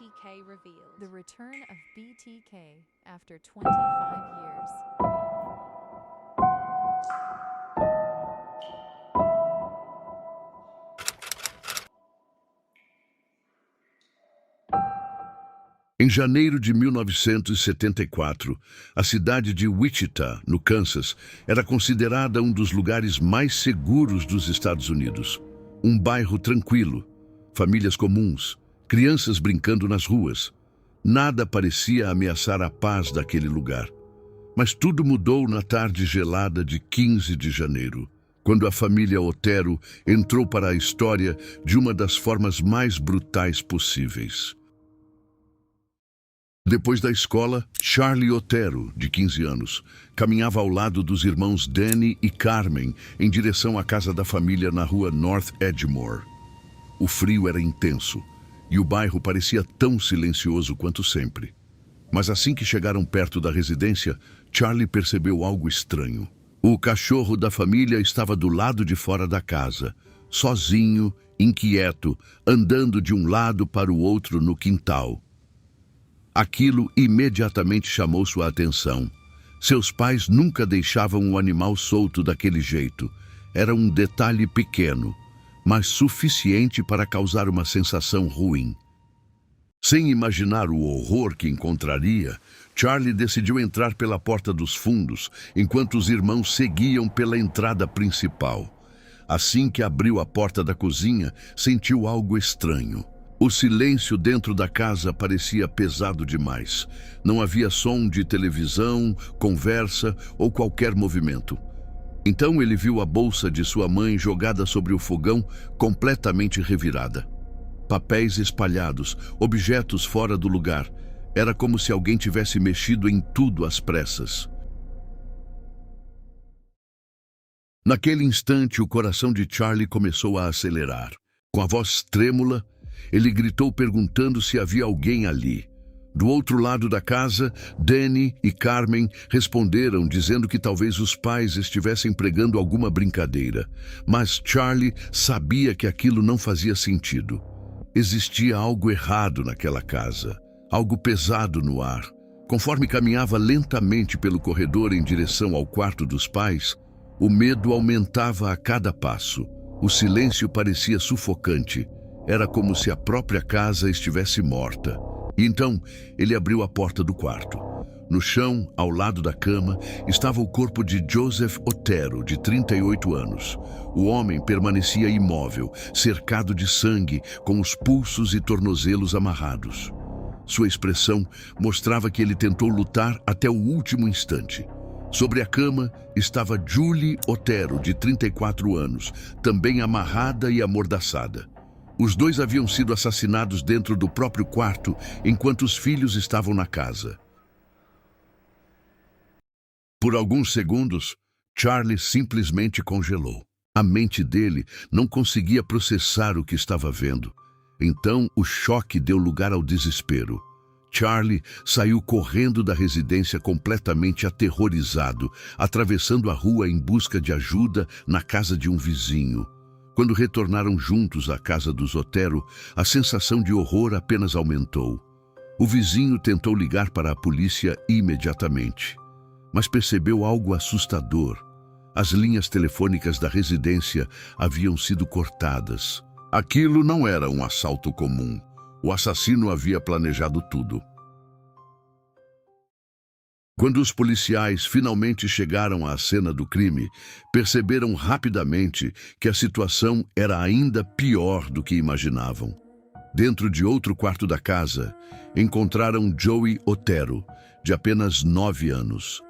BTK revealed. The return of BTK after 25 years. Em janeiro de 1974, a cidade de Wichita, no Kansas, era considerada um dos lugares mais seguros dos Estados Unidos. Um bairro tranquilo, famílias comuns, crianças brincando nas ruas. Nada parecia ameaçar a paz daquele lugar. Mas tudo mudou na tarde gelada de 15 de janeiro, quando a família Otero entrou para a história de uma das formas mais brutais possíveis. Depois da escola, Charlie Otero, de 15 anos, caminhava ao lado dos irmãos Danny e Carmen em direção à casa da família na rua North Edgemoor. O frio era intenso e o bairro parecia tão silencioso quanto sempre. Mas assim que chegaram perto da residência, Charlie percebeu algo estranho. O cachorro da família estava do lado de fora da casa, sozinho, inquieto, andando de um lado para o outro no quintal. Aquilo imediatamente chamou sua atenção. Seus pais nunca deixavam o animal solto daquele jeito. Era um detalhe pequeno, mas suficiente para causar uma sensação ruim. Sem imaginar o horror que encontraria, Charlie decidiu entrar pela porta dos fundos, enquanto os irmãos seguiam pela entrada principal. Assim que abriu a porta da cozinha, sentiu algo estranho. O silêncio dentro da casa parecia pesado demais. Não havia som de televisão, conversa ou qualquer movimento. Então ele viu a bolsa de sua mãe jogada sobre o fogão, completamente revirada. Papéis espalhados, objetos fora do lugar. Era como se alguém tivesse mexido em tudo às pressas. Naquele instante, o coração de Charlie começou a acelerar. Com a voz trêmula, ele gritou perguntando se havia alguém ali. Do outro lado da casa, Danny e Carmen responderam dizendo que talvez os pais estivessem pregando alguma brincadeira. Mas Charlie sabia que aquilo não fazia sentido. Existia algo errado naquela casa, algo pesado no ar. Conforme caminhava lentamente pelo corredor em direção ao quarto dos pais, o medo aumentava a cada passo. O silêncio parecia sufocante. Era como se a própria casa estivesse morta. E então, ele abriu a porta do quarto. No chão, ao lado da cama, estava o corpo de Joseph Otero, de 38 anos. O homem permanecia imóvel, cercado de sangue, com os pulsos e tornozelos amarrados. Sua expressão mostrava que ele tentou lutar até o último instante. Sobre a cama estava Julie Otero, de 34 anos, também amarrada e amordaçada. Os dois haviam sido assassinados dentro do próprio quarto, enquanto os filhos estavam na casa. Por alguns segundos, Charlie simplesmente congelou. A mente dele não conseguia processar o que estava vendo. Então, o choque deu lugar ao desespero. Charlie saiu correndo da residência completamente aterrorizado, atravessando a rua em busca de ajuda na casa de um vizinho. Quando retornaram juntos à casa dos Otero, a sensação de horror apenas aumentou. O vizinho tentou ligar para a polícia imediatamente, mas percebeu algo assustador. As linhas telefônicas da residência haviam sido cortadas. Aquilo não era um assalto comum. O assassino havia planejado tudo. Quando os policiais finalmente chegaram à cena do crime, perceberam rapidamente que a situação era ainda pior do que imaginavam. Dentro de outro quarto da casa, encontraram Joey Otero, de apenas 9 anos.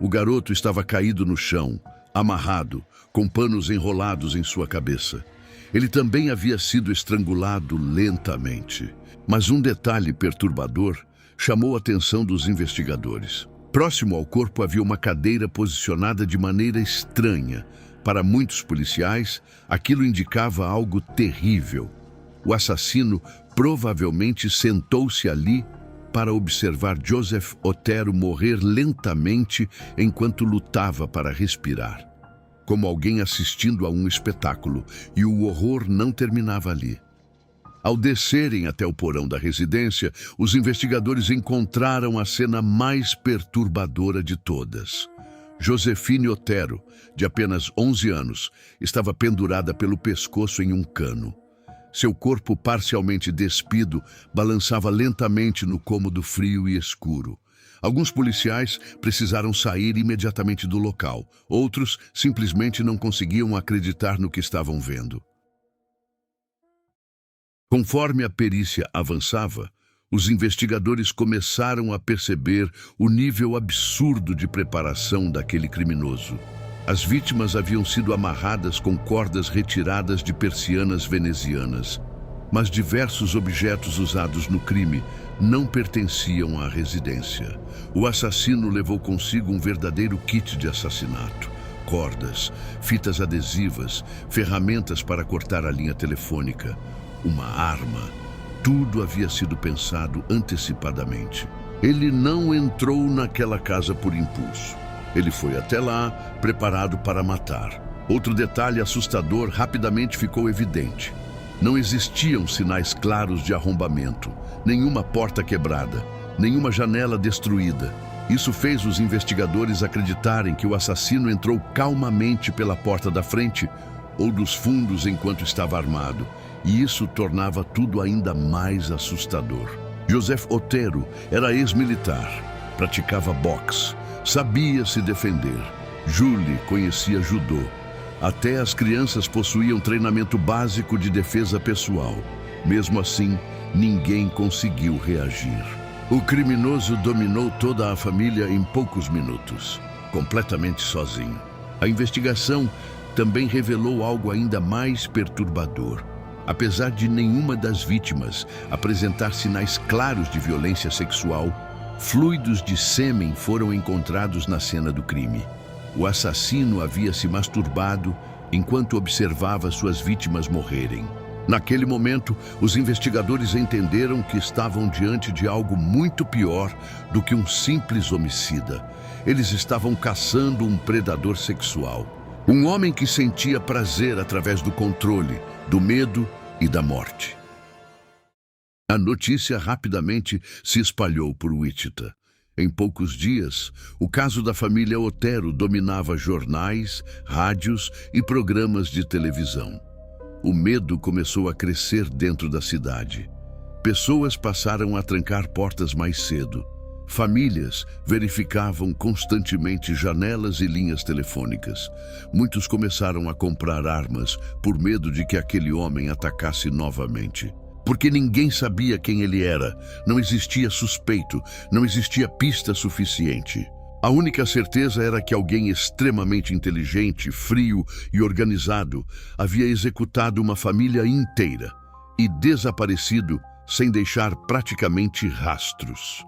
O garoto estava caído no chão, amarrado, com panos enrolados em sua cabeça. Ele também havia sido estrangulado lentamente. Mas um detalhe perturbador chamou a atenção dos investigadores. Próximo ao corpo havia uma cadeira posicionada de maneira estranha. Para muitos policiais, aquilo indicava algo terrível. O assassino provavelmente sentou-se ali para observar Joseph Otero morrer lentamente enquanto lutava para respirar. Como alguém assistindo a um espetáculo, e o horror não terminava ali. Ao descerem até o porão da residência, os investigadores encontraram a cena mais perturbadora de todas. Josefine Otero, de apenas 11 anos, estava pendurada pelo pescoço em um cano. Seu corpo parcialmente despido balançava lentamente no cômodo frio e escuro. Alguns policiais precisaram sair imediatamente do local. Outros simplesmente não conseguiam acreditar no que estavam vendo. Conforme a perícia avançava, os investigadores começaram a perceber o nível absurdo de preparação daquele criminoso. As vítimas haviam sido amarradas com cordas retiradas de persianas venezianas, mas diversos objetos usados no crime não pertenciam à residência. O assassino levou consigo um verdadeiro kit de assassinato: cordas, fitas adesivas, ferramentas para cortar a linha telefônica, uma arma. Tudo havia sido pensado antecipadamente. Ele não entrou naquela casa por impulso. Ele foi até lá, preparado para matar. Outro detalhe assustador rapidamente ficou evidente. Não existiam sinais claros de arrombamento, nenhuma porta quebrada, nenhuma janela destruída. Isso fez os investigadores acreditarem que o assassino entrou calmamente pela porta da frente ou dos fundos enquanto estava armado, e isso tornava tudo ainda mais assustador. Joseph Otero era ex-militar, praticava boxe, sabia se defender. Julie conhecia judô. Até as crianças possuíam treinamento básico de defesa pessoal. Mesmo assim, ninguém conseguiu reagir. O criminoso dominou toda a família em poucos minutos, completamente sozinho. A investigação também revelou algo ainda mais perturbador. Apesar de nenhuma das vítimas apresentar sinais claros de violência sexual, fluidos de sêmen foram encontrados na cena do crime. O assassino havia se masturbado enquanto observava suas vítimas morrerem. Naquele momento, os investigadores entenderam que estavam diante de algo muito pior do que um simples homicida. Eles estavam caçando um predador sexual. Um homem que sentia prazer através do controle, do medo e da morte. A notícia rapidamente se espalhou por Wichita. Em poucos dias, o caso da família Otero dominava jornais, rádios e programas de televisão. O medo começou a crescer dentro da cidade. Pessoas passaram a trancar portas mais cedo. Famílias verificavam constantemente janelas e linhas telefônicas. Muitos começaram a comprar armas por medo de que aquele homem atacasse novamente. Porque ninguém sabia quem ele era, não existia suspeito, não existia pista suficiente. A única certeza era que alguém extremamente inteligente, frio e organizado havia executado uma família inteira e desaparecido sem deixar praticamente rastros.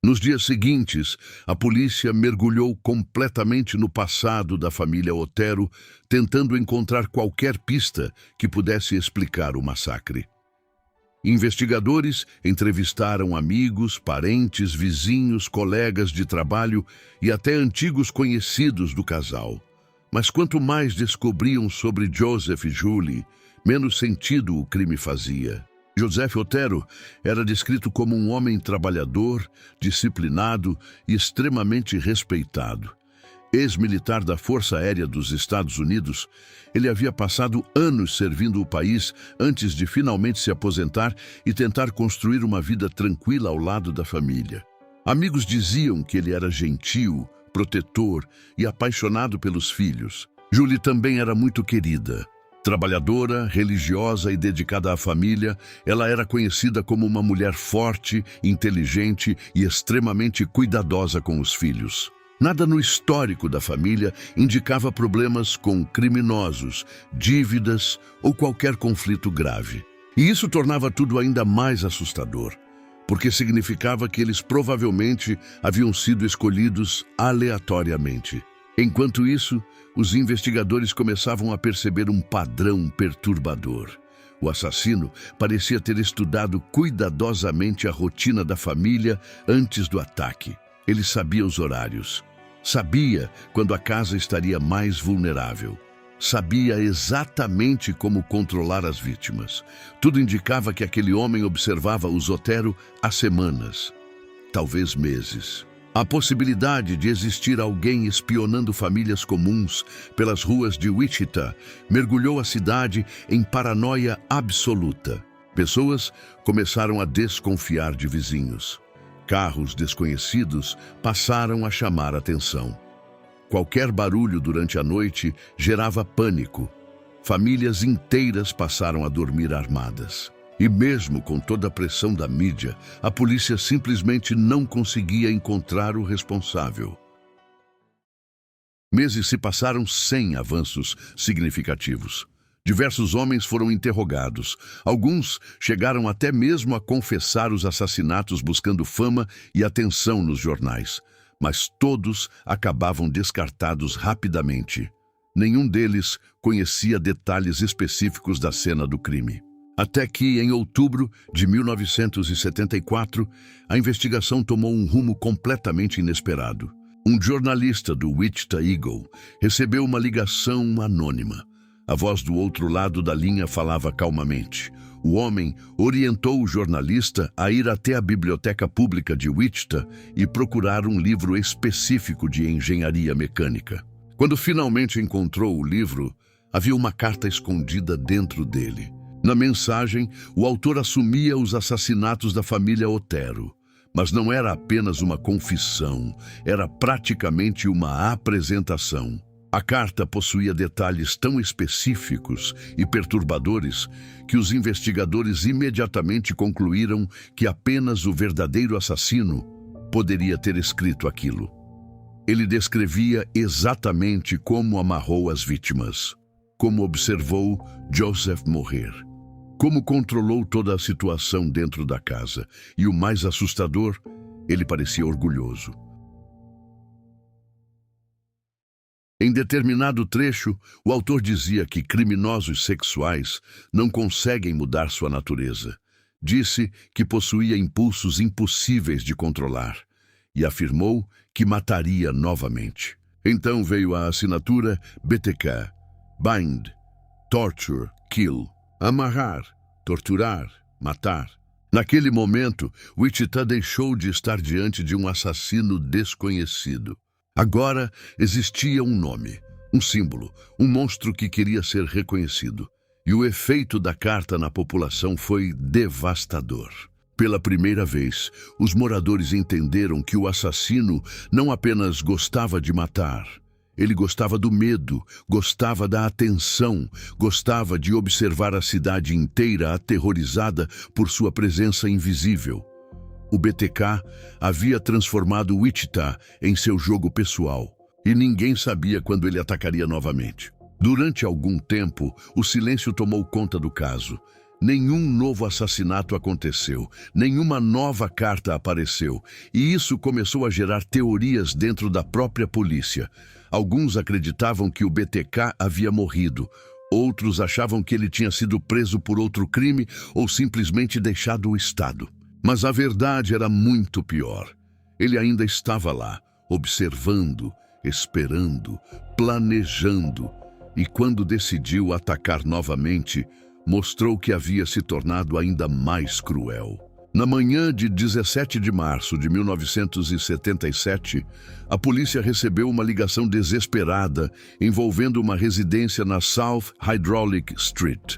Nos dias seguintes, a polícia mergulhou completamente no passado da família Otero, tentando encontrar qualquer pista que pudesse explicar o massacre. Investigadores entrevistaram amigos, parentes, vizinhos, colegas de trabalho e até antigos conhecidos do casal. Mas quanto mais descobriam sobre Joseph e Julie, menos sentido o crime fazia. Joseph Otero era descrito como um homem trabalhador, disciplinado e extremamente respeitado. Ex-militar da Força Aérea dos Estados Unidos, ele havia passado anos servindo o país antes de finalmente se aposentar e tentar construir uma vida tranquila ao lado da família. Amigos diziam que ele era gentil, protetor e apaixonado pelos filhos. Julie também era muito querida. Trabalhadora, religiosa e dedicada à família, ela era conhecida como uma mulher forte, inteligente e extremamente cuidadosa com os filhos. Nada no histórico da família indicava problemas com criminosos, dívidas ou qualquer conflito grave. E isso tornava tudo ainda mais assustador, porque significava que eles provavelmente haviam sido escolhidos aleatoriamente. Enquanto isso, os investigadores começavam a perceber um padrão perturbador. O assassino parecia ter estudado cuidadosamente a rotina da família antes do ataque. Ele sabia os horários. Sabia quando a casa estaria mais vulnerável. Sabia exatamente como controlar as vítimas. Tudo indicava que aquele homem observava os Otero há semanas, talvez meses. A possibilidade de existir alguém espionando famílias comuns pelas ruas de Wichita mergulhou a cidade em paranoia absoluta. Pessoas começaram a desconfiar de vizinhos. Carros desconhecidos passaram a chamar atenção. Qualquer barulho durante a noite gerava pânico. Famílias inteiras passaram a dormir armadas. E mesmo com toda a pressão da mídia, a polícia simplesmente não conseguia encontrar o responsável. Meses se passaram sem avanços significativos. Diversos homens foram interrogados. Alguns chegaram até mesmo a confessar os assassinatos buscando fama e atenção nos jornais. Mas todos acabavam descartados rapidamente. Nenhum deles conhecia detalhes específicos da cena do crime. Até que, em outubro de 1974, a investigação tomou um rumo completamente inesperado. Um jornalista do Wichita Eagle recebeu uma ligação anônima. A voz do outro lado da linha falava calmamente. O homem orientou o jornalista a ir até a biblioteca pública de Wichita e procurar um livro específico de engenharia mecânica. Quando finalmente encontrou o livro, havia uma carta escondida dentro dele. Na mensagem, o autor assumia os assassinatos da família Otero. Mas não era apenas uma confissão, era praticamente uma apresentação. A carta possuía detalhes tão específicos e perturbadores que os investigadores imediatamente concluíram que apenas o verdadeiro assassino poderia ter escrito aquilo. Ele descrevia exatamente como amarrou as vítimas, como observou Joseph morrer, como controlou toda a situação dentro da casa e, o mais assustador, ele parecia orgulhoso. Em determinado trecho, o autor dizia que criminosos sexuais não conseguem mudar sua natureza. Disse que possuía impulsos impossíveis de controlar e afirmou que mataria novamente. Então veio a assinatura BTK, Bind, Torture, Kill, amarrar, torturar, matar. Naquele momento, Wichita deixou de estar diante de um assassino desconhecido. Agora existia um nome, um símbolo, um monstro que queria ser reconhecido. E o efeito da carta na população foi devastador. Pela primeira vez, os moradores entenderam que o assassino não apenas gostava de matar. Ele gostava do medo, gostava da atenção, gostava de observar a cidade inteira aterrorizada por sua presença invisível. O BTK havia transformado Wichita em seu jogo pessoal, e ninguém sabia quando ele atacaria novamente. Durante algum tempo, o silêncio tomou conta do caso. Nenhum novo assassinato aconteceu, nenhuma nova carta apareceu, e isso começou a gerar teorias dentro da própria polícia. Alguns acreditavam que o BTK havia morrido, outros achavam que ele tinha sido preso por outro crime ou simplesmente deixado o estado. Mas a verdade era muito pior. Ele ainda estava lá, observando, esperando, planejando, e quando decidiu atacar novamente, mostrou que havia se tornado ainda mais cruel. Na manhã de 17 de março de 1977, a polícia recebeu uma ligação desesperada envolvendo uma residência na South Hydraulic Street.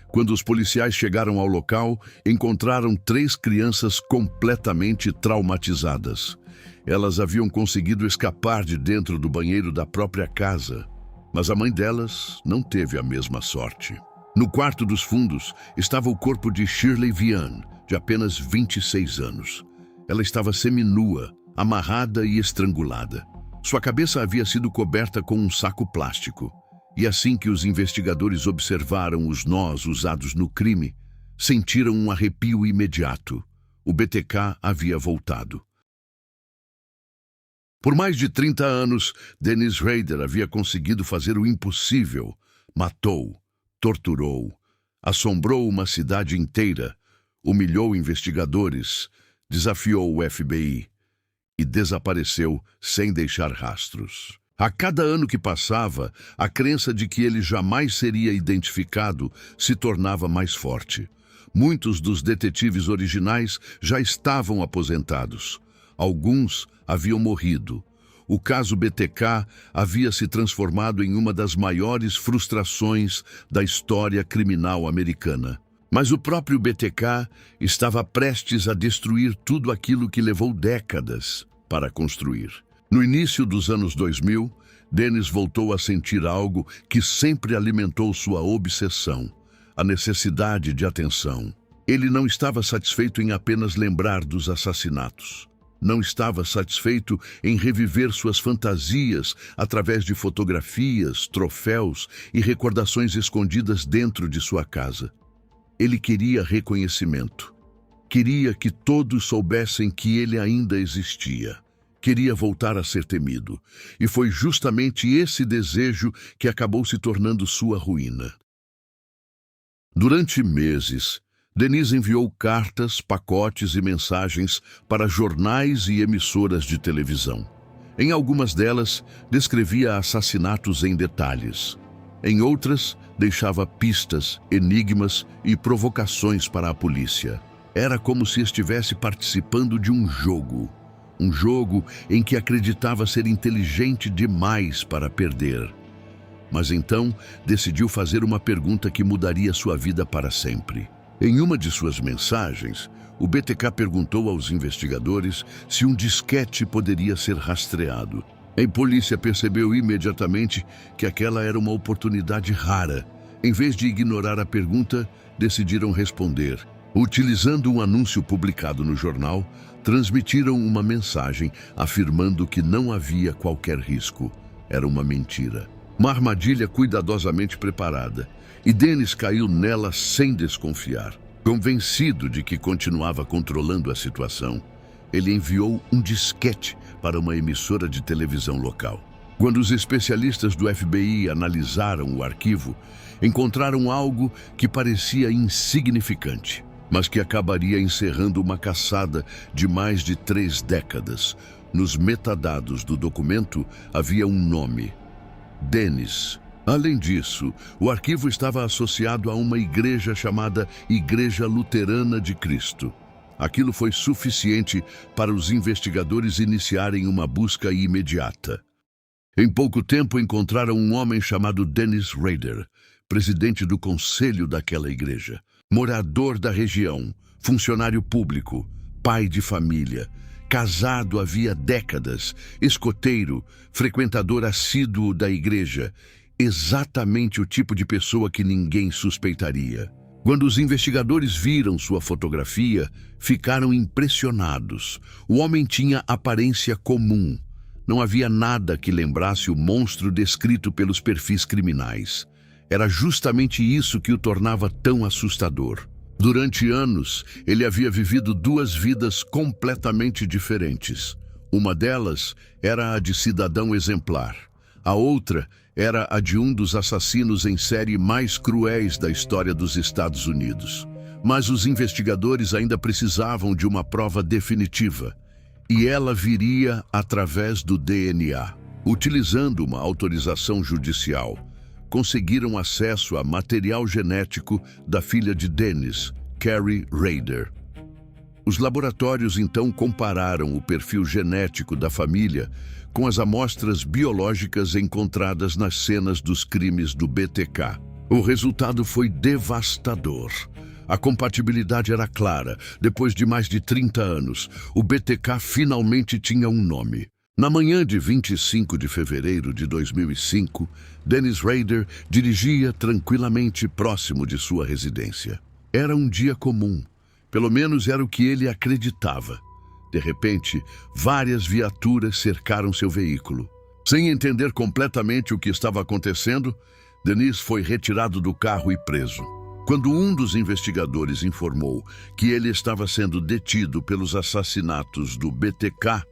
Quando os policiais chegaram ao local, encontraram 3 crianças completamente traumatizadas. Elas haviam conseguido escapar de dentro do banheiro da própria casa, mas a mãe delas não teve a mesma sorte. No quarto dos fundos estava o corpo de Shirley Vian, de apenas 26 anos. Ela estava seminua, amarrada e estrangulada. Sua cabeça havia sido coberta com um saco plástico. E assim que os investigadores observaram os nós usados no crime, sentiram um arrepio imediato. O BTK havia voltado. Por mais de 30 anos, Dennis Rader havia conseguido fazer o impossível. Matou, torturou, assombrou uma cidade inteira, humilhou investigadores, desafiou o FBI e desapareceu sem deixar rastros. A cada ano que passava, a crença de que ele jamais seria identificado se tornava mais forte. Muitos dos detetives originais já estavam aposentados. Alguns haviam morrido. O caso BTK havia se transformado em uma das maiores frustrações da história criminal americana. Mas o próprio BTK estava prestes a destruir tudo aquilo que levou décadas para construir. No início dos anos 2000, Dennis voltou a sentir algo que sempre alimentou sua obsessão: a necessidade de atenção. Ele não estava satisfeito em apenas lembrar dos assassinatos. Não estava satisfeito em reviver suas fantasias através de fotografias, troféus e recordações escondidas dentro de sua casa. Ele queria reconhecimento. Queria que todos soubessem que ele ainda existia. Queria voltar a ser temido. E foi justamente esse desejo que acabou se tornando sua ruína. Durante meses, Denise enviou cartas, pacotes e mensagens para jornais e emissoras de televisão. Em algumas delas, descrevia assassinatos em detalhes. Em outras, deixava pistas, enigmas e provocações para a polícia. Era como se estivesse participando de um jogo em que acreditava ser inteligente demais para perder. Mas então, decidiu fazer uma pergunta que mudaria sua vida para sempre. Em uma de suas mensagens, o BTK perguntou aos investigadores se um disquete poderia ser rastreado. A polícia percebeu imediatamente que aquela era uma oportunidade rara. Em vez de ignorar a pergunta, decidiram responder. Utilizando um anúncio publicado no jornal, transmitiram uma mensagem afirmando que não havia qualquer risco. Era uma mentira. Uma armadilha cuidadosamente preparada. E Dennis caiu nela sem desconfiar. Convencido de que continuava controlando a situação, ele enviou um disquete para uma emissora de televisão local. Quando os especialistas do FBI analisaram o arquivo, encontraram algo que parecia insignificante, mas que acabaria encerrando uma caçada de mais de 3 décadas. Nos metadados do documento havia um nome: Dennis. Além disso, o arquivo estava associado a uma igreja chamada Igreja Luterana de Cristo. Aquilo foi suficiente para os investigadores iniciarem uma busca imediata. Em pouco tempo encontraram um homem chamado Dennis Rader, presidente do conselho daquela igreja, morador da região, funcionário público, pai de família, casado havia décadas, escoteiro, frequentador assíduo da igreja, exatamente o tipo de pessoa que ninguém suspeitaria. Quando os investigadores viram sua fotografia, ficaram impressionados. O homem tinha aparência comum. Não havia nada que lembrasse o monstro descrito pelos perfis criminais. Era justamente isso que o tornava tão assustador. Durante anos, ele havia vivido 2 vidas completamente diferentes. Uma delas era a de cidadão exemplar. A outra era a de um dos assassinos em série mais cruéis da história dos Estados Unidos. Mas os investigadores ainda precisavam de uma prova definitiva. E ela viria através do DNA. Utilizando uma autorização judicial, conseguiram acesso a material genético da filha de Dennis, Carrie Rader. Os laboratórios então compararam o perfil genético da família com as amostras biológicas encontradas nas cenas dos crimes do BTK. O resultado foi devastador. A compatibilidade era clara. Depois de mais de 30 anos, o BTK finalmente tinha um nome. Na manhã de 25 de fevereiro de 2005, Dennis Rader dirigia tranquilamente próximo de sua residência. Era um dia comum. Pelo menos era o que ele acreditava. De repente, várias viaturas cercaram seu veículo. Sem entender completamente o que estava acontecendo, Dennis foi retirado do carro e preso. Quando um dos investigadores informou que ele estava sendo detido pelos assassinatos do BTK,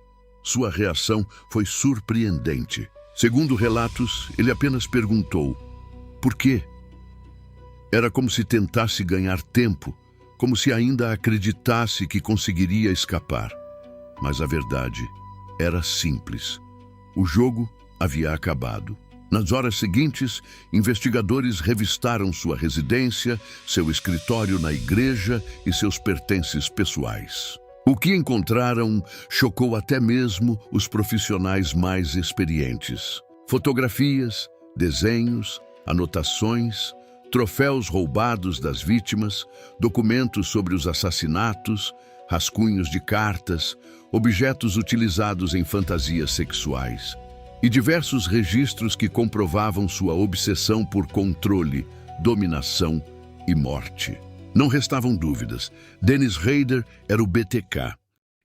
sua reação foi surpreendente. Segundo relatos, ele apenas perguntou: por quê? Era como se tentasse ganhar tempo, como se ainda acreditasse que conseguiria escapar. Mas a verdade era simples. O jogo havia acabado. Nas horas seguintes, investigadores revistaram sua residência, seu escritório na igreja e seus pertences pessoais. O que encontraram chocou até mesmo os profissionais mais experientes. Fotografias, desenhos, anotações, troféus roubados das vítimas, documentos sobre os assassinatos, rascunhos de cartas, objetos utilizados em fantasias sexuais e diversos registros que comprovavam sua obsessão por controle, dominação e morte. Não restavam dúvidas. Dennis Rader era o BTK.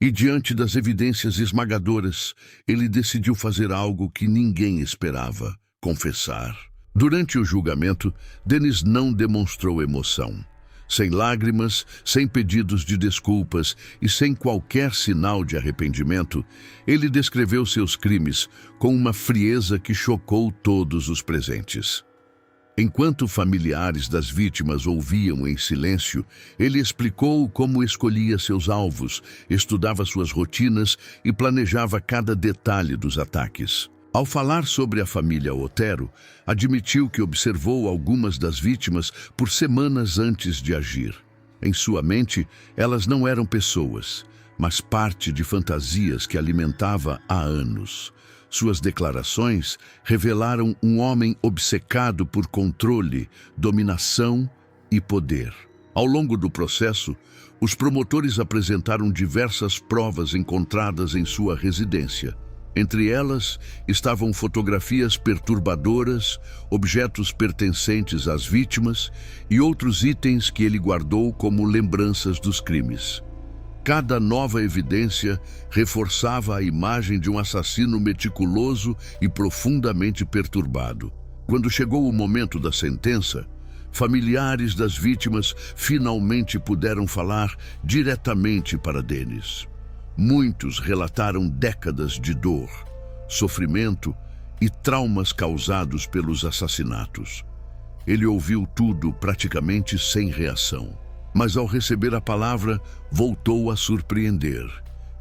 E diante das evidências esmagadoras, ele decidiu fazer algo que ninguém esperava: confessar. Durante o julgamento, Dennis não demonstrou emoção. Sem lágrimas, sem pedidos de desculpas e sem qualquer sinal de arrependimento, ele descreveu seus crimes com uma frieza que chocou todos os presentes. Enquanto familiares das vítimas ouviam em silêncio, ele explicou como escolhia seus alvos, estudava suas rotinas e planejava cada detalhe dos ataques. Ao falar sobre a família Otero, admitiu que observou algumas das vítimas por semanas antes de agir. Em sua mente, elas não eram pessoas, mas parte de fantasias que alimentava há anos. Suas declarações revelaram um homem obcecado por controle, dominação e poder. Ao longo do processo, os promotores apresentaram diversas provas encontradas em sua residência. Entre elas estavam fotografias perturbadoras, objetos pertencentes às vítimas e outros itens que ele guardou como lembranças dos crimes. Cada nova evidência reforçava a imagem de um assassino meticuloso e profundamente perturbado. Quando chegou o momento da sentença, familiares das vítimas finalmente puderam falar diretamente para Dennis. Muitos relataram décadas de dor, sofrimento e traumas causados pelos assassinatos. Ele ouviu tudo praticamente sem reação. Mas ao receber a palavra, voltou a surpreender.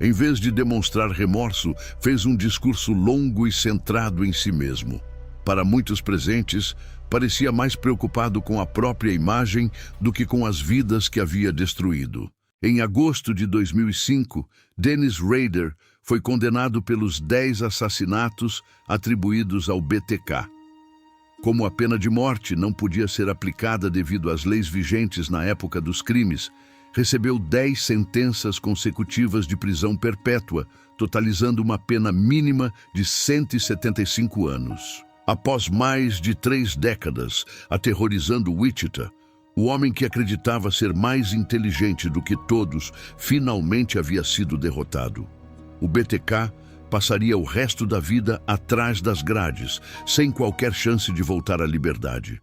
Em vez de demonstrar remorso, fez um discurso longo e centrado em si mesmo. Para muitos presentes, parecia mais preocupado com a própria imagem do que com as vidas que havia destruído. Em agosto de 2005, Dennis Rader foi condenado pelos 10 assassinatos atribuídos ao BTK. Como a pena de morte não podia ser aplicada devido às leis vigentes na época dos crimes, recebeu 10 sentenças consecutivas de prisão perpétua, totalizando uma pena mínima de 175 anos. Após mais de 3 décadas aterrorizando Wichita, o homem que acreditava ser mais inteligente do que todos finalmente havia sido derrotado. O BTK passaria o resto da vida atrás das grades, sem qualquer chance de voltar à liberdade.